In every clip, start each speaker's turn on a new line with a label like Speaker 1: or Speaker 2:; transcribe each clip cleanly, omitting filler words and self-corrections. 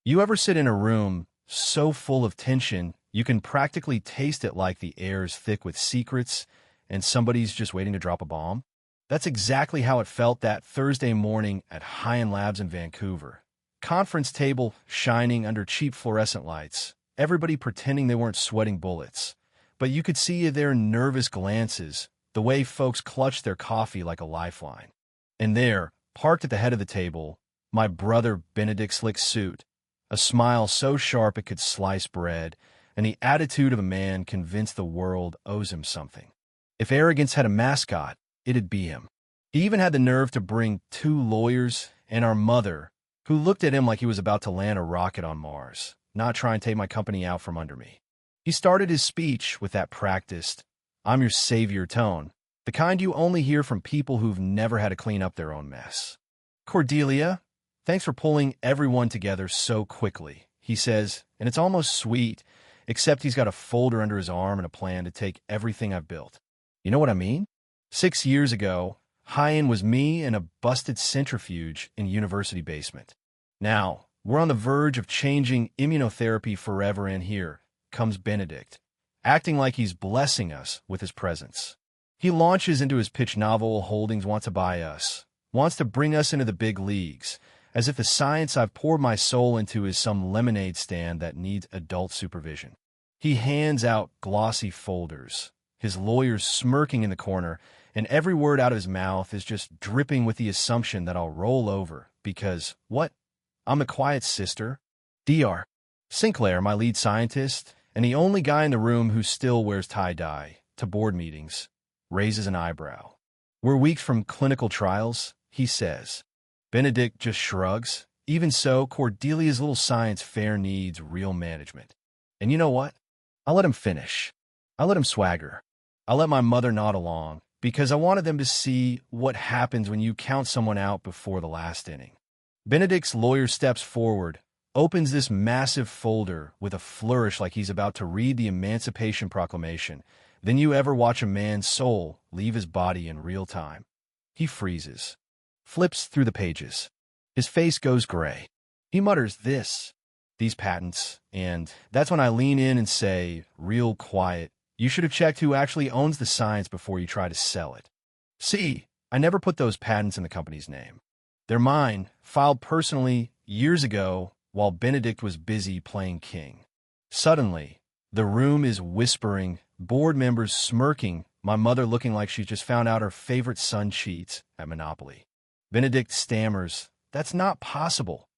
Speaker 1: You ever sit in a room so full of tension, you can practically taste it like the air is thick with secrets and somebody's just waiting to drop a bomb? That's exactly how it felt that Thursday morning at High-End Labs in Vancouver. Conference table shining under cheap fluorescent lights, everybody pretending they weren't sweating bullets. But you could see their nervous glances, the way folks clutched their coffee like a lifeline. And there, parked at the head of the table, my brother Benedict's slick suit, a smile so sharp it could slice bread, and the attitude of a man convinced the world owes him something. If arrogance had a mascot, it'd be him. He even had the nerve to bring two lawyers and our mother, who looked at him like he was about to land a rocket on Mars, not trying to take my company out from under me. He started his speech with that practiced, "I'm your savior" tone, the kind you only hear from people who've never had to clean up their own mess. "Cordelia, thanks for pulling everyone together so quickly," he says, and it's almost sweet, except he's got a folder under his arm and a plan to take everything I've built. You know what I mean? 6 years ago, High-End was me and a busted centrifuge in a university basement. Now, we're on the verge of changing immunotherapy forever, and here comes Benedict, acting like he's blessing us with his presence. He launches into his pitch novel Holdings wants to buy us, wants to bring us into the big leagues, as if the science I've poured my soul into is some lemonade stand that needs adult supervision. He hands out glossy folders, his lawyers smirking in the corner, and every word out of his mouth is just dripping with the assumption that I'll roll over because, what? I'm the quiet sister? Dr. Sinclair, my lead scientist, and the only guy in the room who still wears tie-dye to board meetings, raises an eyebrow. "We're weeks from clinical trials," he says. Benedict just shrugs. Even so, Cordelia's little science fair needs real management. And you know what? I'll let him finish. I'll let him swagger. I'll let my mother nod along, because I wanted them to see what happens when you count someone out before the last inning. Benedict's lawyer steps forward, opens this massive folder with a flourish like he's about to read the Emancipation Proclamation. Then you ever watch a man's soul leave his body in real time? He freezes, flips through the pages. His face goes gray. He mutters these patents, and that's when I lean in and say, real quiet, "You should have checked who actually owns the science before you try to sell it." See, I never put those patents in the company's name. They're mine, filed personally years ago while Benedict was busy playing king. Suddenly, the room is whispering, board members smirking, my mother looking like she's just found out her favorite son cheats at Monopoly. Benedict stammers, "That's not possible."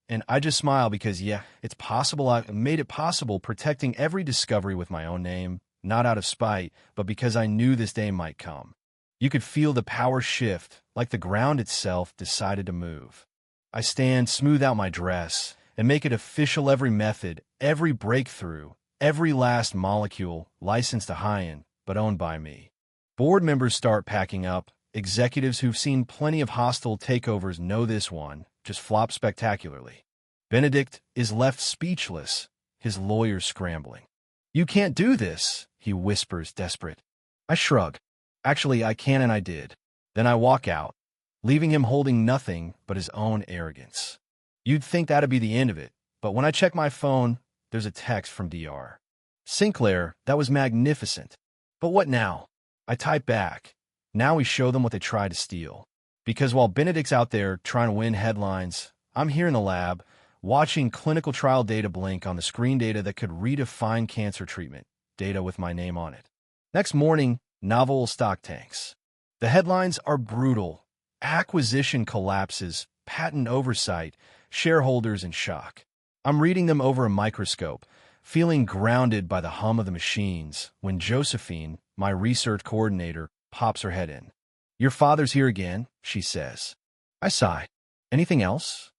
Speaker 1: And I just smile because, yeah, it's possible. I made it possible, protecting every discovery with my own name, not out of spite, but because I knew this day might come. You could feel the power shift, like the ground itself decided to move. I stand, smooth out my dress, and make it official: every method, every breakthrough, every last molecule licensed to High-End, but owned by me. Board members start packing up. Executives who've seen plenty of hostile takeovers know this one just flops spectacularly. Benedict is left speechless, his lawyers scrambling. "You can't do this," he whispers, desperate. I shrug. Actually, I can, and I did. Then I walk out, leaving him holding nothing but his own arrogance. You'd think that'd be the end of it, but when I check my phone, there's a text from Dr. Sinclair. "That was magnificent. But what now?" I type back. "Now we show them what they tried to steal." Because while Benedict's out there trying to win headlines, I'm here in the lab, watching clinical trial data blink on the screen, data that could redefine cancer treatment, data with my name on it. Next morning, novel stock tanks. The headlines are brutal. Acquisition collapses, patent oversight, shareholders in shock. I'm reading them over a microscope, feeling grounded by the hum of the machines, when Josephine, my research coordinator, pops her head in. "Your father's here again," she says. I sigh. "Anything else?"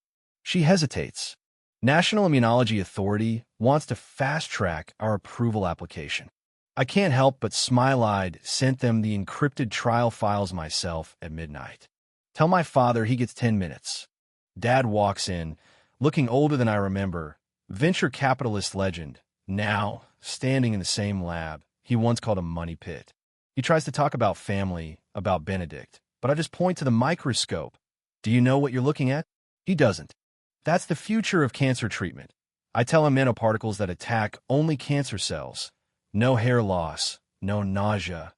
Speaker 1: She hesitates. "National Immunology Authority wants to fast-track our approval application." I can't help but smile-eyed sent them the encrypted trial files myself at midnight. "Tell my father he gets 10 minutes. Dad walks in, looking older than I remember. Venture capitalist legend, now standing in the same lab he once called a money pit. He tries to talk about family, about Benedict, but I just point to the microscope. "Do you know what you're looking at?" He doesn't. That's the future of cancer treatment. I tell him nanoparticles that attack only cancer cells. No hair loss, no nausea,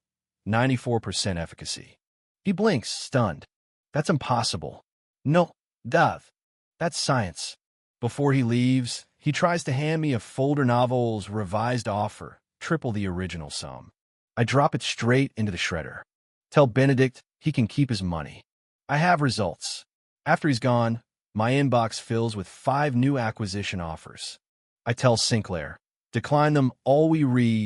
Speaker 1: 94% efficacy. He blinks, stunned. That's impossible. No, Dove. That's science. Before he leaves, he tries to hand me a folder novel's revised offer, triple the original sum. I drop it straight into the shredder. Tell Benedict he can keep his money. I have results. After he's gone, my inbox fills with 5 new acquisition offers. I tell Sinclair, decline them all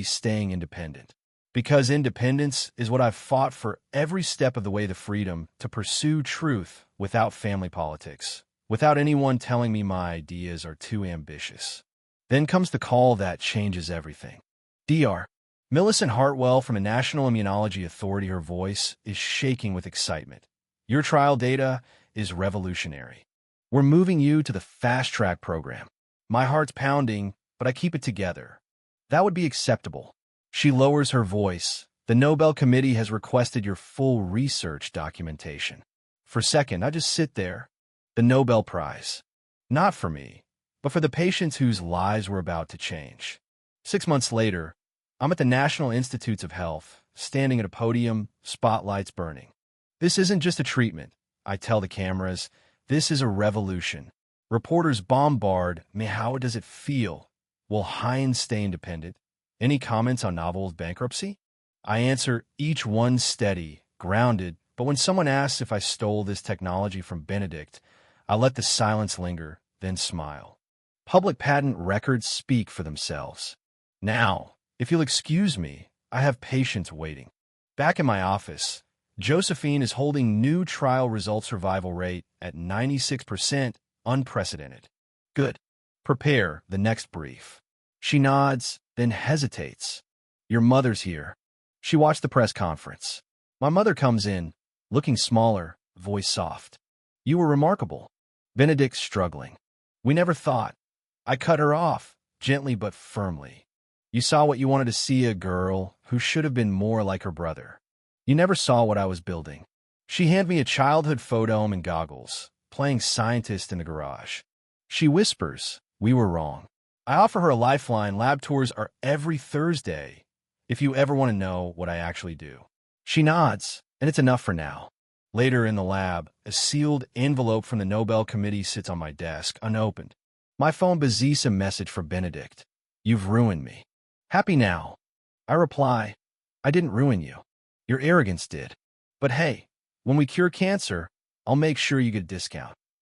Speaker 1: staying independent. Because independence is what I've fought for every step of the way, the freedom to pursue truth without family politics, without anyone telling me my ideas are too ambitious. Then comes the call that changes everything. Dr. Millicent Hartwell from the National Immunology Authority, her voice is shaking with excitement. Your trial data is revolutionary. We're moving you to the fast-track program. My heart's pounding, but I keep it together. That would be acceptable. She lowers her voice. The Nobel Committee has requested your full research documentation. For a second, I just sit there. The Nobel Prize. Not for me, but for the patients whose lives were about to change. 6 months later, I'm at the National Institutes of Health, standing at a podium, spotlights burning. This isn't just a treatment, I tell the cameras. This is a revolution. Reporters bombard me. How does it feel? Will Heinz stay independent? Any comments on Novel's bankruptcy? I answer each one steady, grounded, but when someone asks if I stole this technology from Benedict, I let the silence linger, then smile. Public patent records speak for themselves. Now, if you'll excuse me, I have patients waiting. Back in my office, Josephine is holding new trial result survival rate at 96%, unprecedented. Good. Prepare the next brief. She nods, then hesitates. Your mother's here. She watched the press conference. My mother comes in, looking smaller, voice soft. You were remarkable. Benedict's struggling. We never thought. I cut her off, gently but firmly. You saw what you wanted to see, a girl who should have been more like her brother. You never saw what I was building. She handed me a childhood photo and goggles, playing scientist in the garage. She whispers, we were wrong. I offer her a lifeline. Lab tours are every Thursday, if you ever want to know what I actually do. She nods, and it's enough for now. Later in the lab, a sealed envelope from the Nobel Committee sits on my desk, unopened. My phone buzzes a message for Benedict. You've ruined me. Happy now? I reply, I didn't ruin you. Your arrogance did. But hey, when we cure cancer, I'll make sure you get a discount.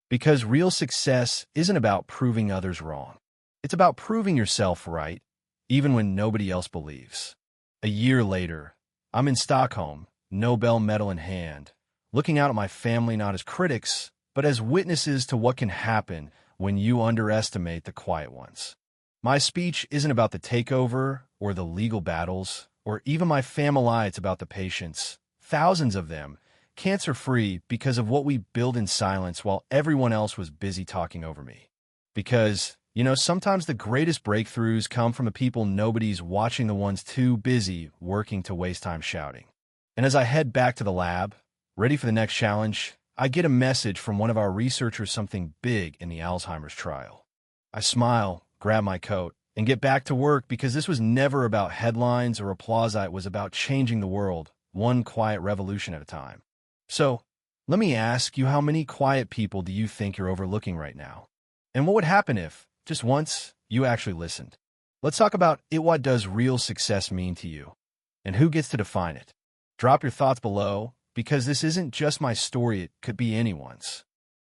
Speaker 1: Because real success isn't about proving others wrong. It's about proving yourself right, even when nobody else believes. A year later, I'm in Stockholm, Nobel medal in hand, looking out at my family not as critics, but as witnesses to what can happen when you underestimate the quiet ones. My speech isn't about the takeover or the legal battles, or even my family. It's about the patients, thousands of them, cancer-free because of what we build in silence while everyone else was busy talking over me. Because, sometimes the greatest breakthroughs come from the people nobody's watching, the ones too busy working to waste time shouting. And as I head back to the lab, ready for the next challenge, I get a message from one of our researchers, something big in the Alzheimer's trial. I smile, grab my coat, and get back to work because this was never about headlines or applause. It was about changing the world, one quiet revolution at a time. So, let me ask you, how many quiet people do you think you're overlooking right now? And what would happen if, just once, you actually listened? Let's talk about it. What does real success mean to you? And who gets to define it? Drop your thoughts below, because this isn't just my story, it could be anyone's.